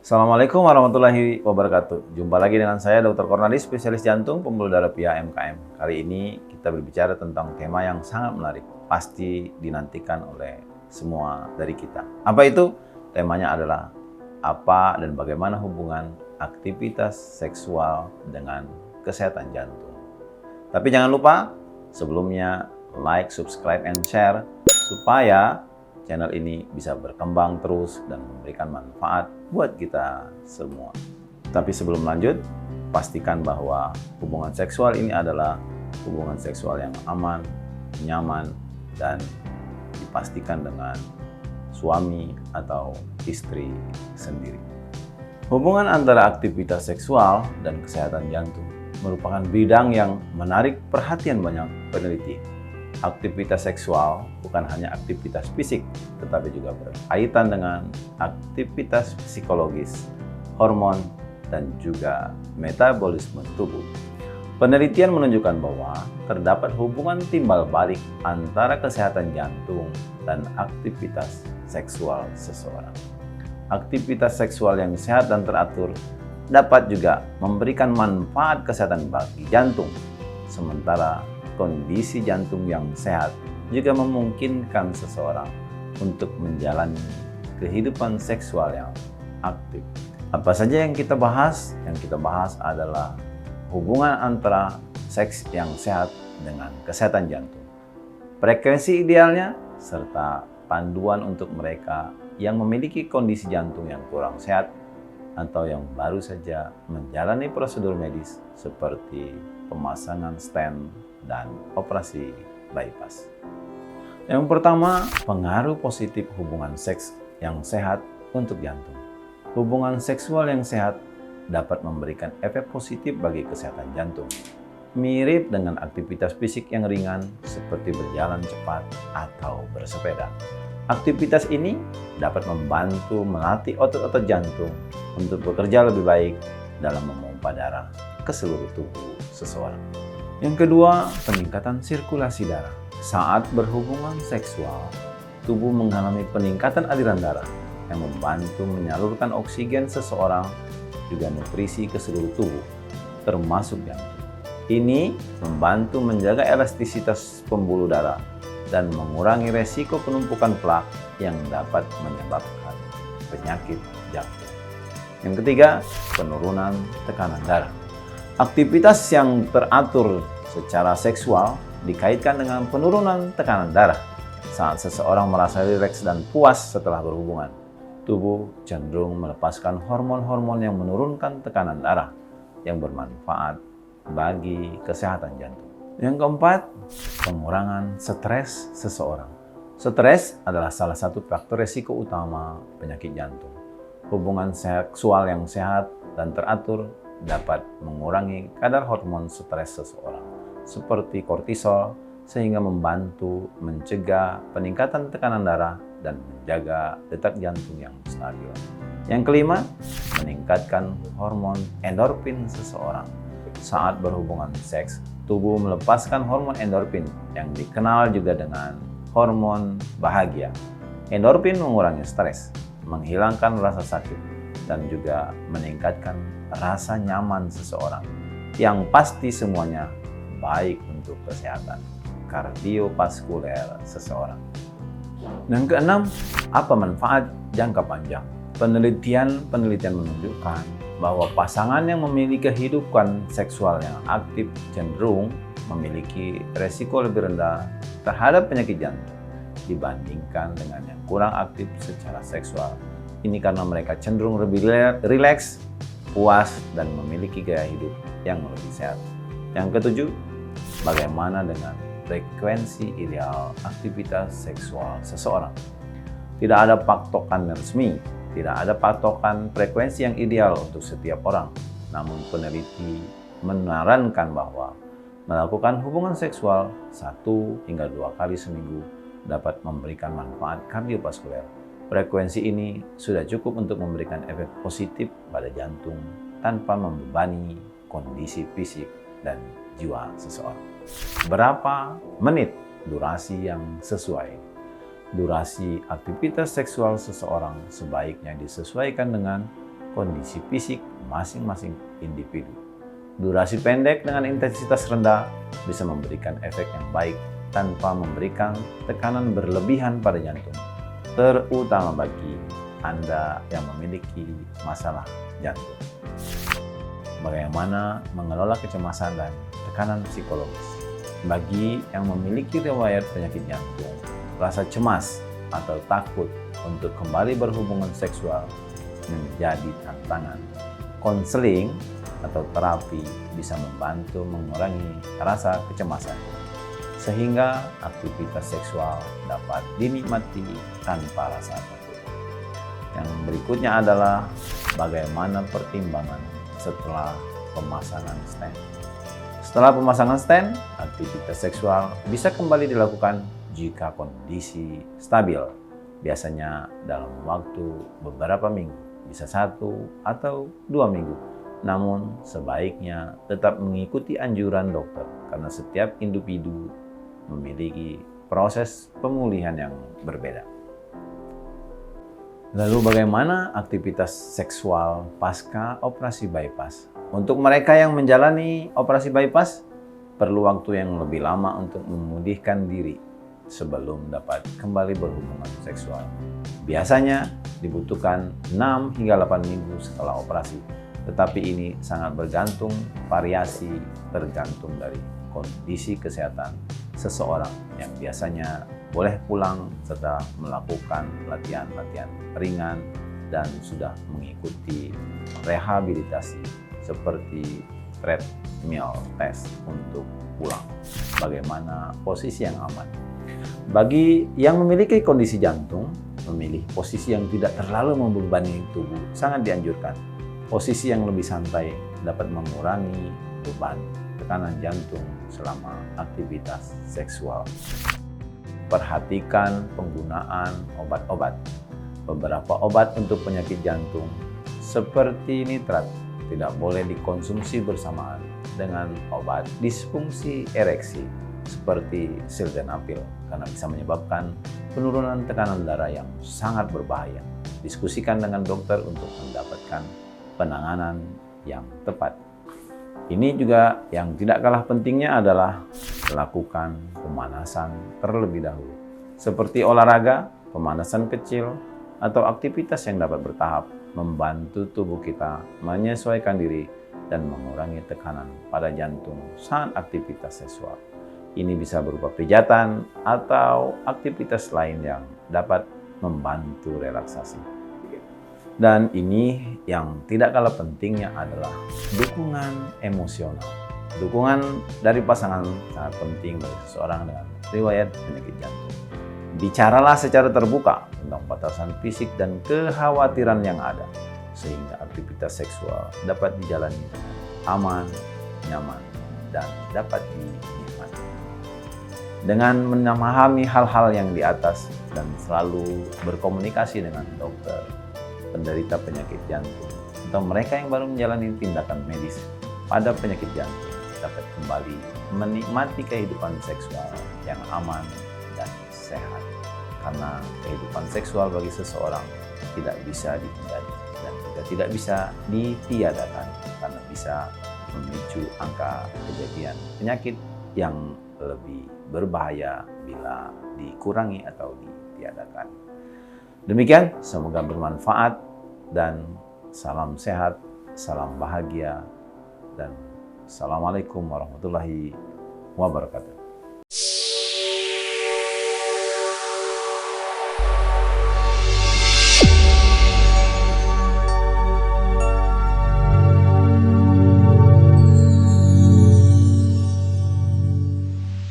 Assalamualaikum warahmatullahi wabarakatuh. Jumpa lagi dengan saya Dr. Kornadis, spesialis jantung pembuluh darah via MKM. Kali ini kita berbicara tentang tema yang sangat menarik, pasti dinantikan oleh semua dari kita. Apa itu? Temanya adalah apa dan bagaimana hubungan aktivitas seksual dengan kesehatan jantung. Tapi jangan lupa sebelumnya like, subscribe, and share supaya channel ini bisa berkembang terus dan memberikan manfaat buat kita semua. Tapi sebelum lanjut, pastikan bahwa hubungan seksual ini adalah hubungan seksual yang aman, nyaman, dan dipastikan dengan suami atau istri sendiri. Hubungan antara aktivitas seksual dan kesehatan jantung merupakan bidang yang menarik perhatian banyak peneliti. Aktivitas seksual bukan hanya aktivitas fisik, tetapi juga berkaitan dengan aktivitas psikologis, hormon, dan juga metabolisme tubuh. Penelitian menunjukkan bahwa terdapat hubungan timbal balik antara kesehatan jantung dan aktivitas seksual seseorang. Aktivitas seksual yang sehat dan teratur dapat juga memberikan manfaat kesehatan bagi jantung, sementara kondisi jantung yang sehat juga memungkinkan seseorang untuk menjalani kehidupan seksual yang aktif. Apa saja yang kita bahas? Yang kita bahas adalah hubungan antara seks yang sehat dengan kesehatan jantung, frekuensi idealnya, serta panduan untuk mereka yang memiliki kondisi jantung yang kurang sehat atau yang baru saja menjalani prosedur medis seperti pemasangan stent dan operasi bypass. Yang pertama, pengaruh positif hubungan seks yang sehat untuk jantung. Hubungan seksual yang sehat dapat memberikan efek positif bagi kesehatan jantung. Mirip dengan aktivitas fisik yang ringan seperti berjalan cepat atau bersepeda. Aktivitas ini dapat membantu melatih otot-otot jantung untuk bekerja lebih baik dalam memompa darah ke seluruh tubuh seseorang. Yang kedua, peningkatan sirkulasi darah. Saat berhubungan seksual, tubuh mengalami peningkatan aliran darah yang membantu menyalurkan oksigen seseorang, juga nutrisi ke seluruh tubuh, termasuk jantung. Ini membantu menjaga elastisitas pembuluh darah dan mengurangi resiko penumpukan plak yang dapat menyebabkan penyakit jantung. Yang ketiga, penurunan tekanan darah. Aktivitas yang teratur secara seksual dikaitkan dengan penurunan tekanan darah. Saat seseorang merasa rileks dan puas setelah berhubungan, tubuh cenderung melepaskan hormon-hormon yang menurunkan tekanan darah yang bermanfaat bagi kesehatan jantung. Yang keempat, pengurangan stres seseorang. Stres adalah salah satu faktor resiko utama penyakit jantung. Hubungan seksual yang sehat dan teratur dapat mengurangi kadar hormon stres seseorang, seperti kortisol, sehingga membantu mencegah peningkatan tekanan darah dan menjaga detak jantung yang stabil. Yang kelima, meningkatkan hormon endorfin seseorang. Saat berhubungan seks, tubuh melepaskan hormon endorfin yang dikenal juga dengan hormon bahagia. Endorfin mengurangi stres, menghilangkan rasa sakit, dan juga meningkatkan rasa nyaman seseorang. Yang pasti semuanya baik untuk kesehatan kardiovaskuler seseorang. Dan keenam, apa manfaat jangka panjang? Penelitian menunjukkan bahwa pasangan yang memiliki kehidupan seksual yang aktif cenderung memiliki resiko lebih rendah terhadap penyakit jantung dibandingkan dengan yang kurang aktif secara seksual. Ini karena mereka cenderung lebih rileks, puas, dan memiliki gaya hidup yang lebih sehat. Yang ketujuh, bagaimana dengan frekuensi ideal aktivitas seksual seseorang? Tidak ada patokan resmi, tidak ada patokan frekuensi yang ideal untuk setiap orang. Namun peneliti menyarankan bahwa melakukan hubungan seksual 1 hingga 2 kali seminggu dapat memberikan manfaat kardiovaskuler. Frekuensi ini sudah cukup untuk memberikan efek positif pada jantung tanpa membebani kondisi fisik dan jiwa seseorang. Berapa menit durasi yang sesuai? Durasi aktivitas seksual seseorang sebaiknya disesuaikan dengan kondisi fisik masing-masing individu. Durasi pendek dengan intensitas rendah bisa memberikan efek yang baik tanpa memberikan tekanan berlebihan pada jantung, terutama bagi Anda yang memiliki masalah jantung. Bagaimana mengelola kecemasan dan tekanan psikologis? Bagi yang memiliki riwayat penyakit jantung, rasa cemas atau takut untuk kembali berhubungan seksual menjadi tantangan. Konseling atau terapi bisa membantu mengurangi rasa kecemasan, sehingga aktivitas seksual dapat dinikmati tanpa rasa takut. Yang berikutnya adalah bagaimana pertimbangan setelah pemasangan stent. Setelah pemasangan stent, aktivitas seksual bisa kembali dilakukan jika kondisi stabil, biasanya dalam waktu beberapa minggu, bisa 1 atau 2 minggu. Namun sebaiknya tetap mengikuti anjuran dokter karena setiap individu memiliki proses pemulihan yang berbeda. Lalu bagaimana aktivitas seksual pasca operasi bypass? Untuk mereka yang menjalani operasi bypass, perlu waktu yang lebih lama untuk memulihkan diri sebelum dapat kembali berhubungan seksual. Biasanya dibutuhkan 6 hingga 8 minggu setelah operasi. Tetapi ini sangat bergantung variasi tergantung dari kondisi kesehatan seseorang yang biasanya boleh pulang setelah melakukan latihan-latihan ringan dan sudah mengikuti rehabilitasi seperti treadmill test untuk pulang. Bagaimana posisi yang aman? Bagi yang memiliki kondisi jantung, memilih posisi yang tidak terlalu membebani tubuh sangat dianjurkan. Posisi yang lebih santai dapat mengurangi beban tekanan jantung selama aktivitas seksual. Perhatikan penggunaan obat-obat. Beberapa obat untuk penyakit jantung seperti nitrat tidak boleh dikonsumsi bersamaan dengan obat disfungsi ereksi seperti sildenafil karena bisa menyebabkan penurunan tekanan darah yang sangat berbahaya. Diskusikan dengan dokter untuk mendapatkan penanganan yang tepat. Ini juga yang tidak kalah pentingnya adalah lakukan pemanasan terlebih dahulu. Seperti olahraga, pemanasan kecil, atau aktivitas yang dapat bertahap membantu tubuh kita menyesuaikan diri dan mengurangi tekanan pada jantung saat aktivitas seksual. Ini bisa berupa pijatan atau aktivitas lain yang dapat membantu relaksasi. Dan ini yang tidak kalah pentingnya adalah dukungan emosional. Dukungan dari pasangan sangat penting bagi seseorang dengan riwayat penyakit jantung. Bicaralah secara terbuka tentang batasan fisik dan kekhawatiran yang ada, sehingga aktivitas seksual dapat dijalani dengan aman, nyaman, dan dapat dinikmati. Dengan memahami hal-hal yang di atas dan selalu berkomunikasi dengan dokter, penderita penyakit jantung, atau mereka yang baru menjalani tindakan medis pada penyakit jantung dapat kembali menikmati kehidupan seksual yang aman dan sehat. Karena kehidupan seksual bagi seseorang tidak bisa dihindari dan juga tidak bisa ditiadakan karena bisa memicu angka kejadian penyakit yang lebih berbahaya bila dikurangi atau ditiadakan. Demikian, semoga bermanfaat dan salam sehat, salam bahagia, dan assalamualaikum warahmatullahi wabarakatuh.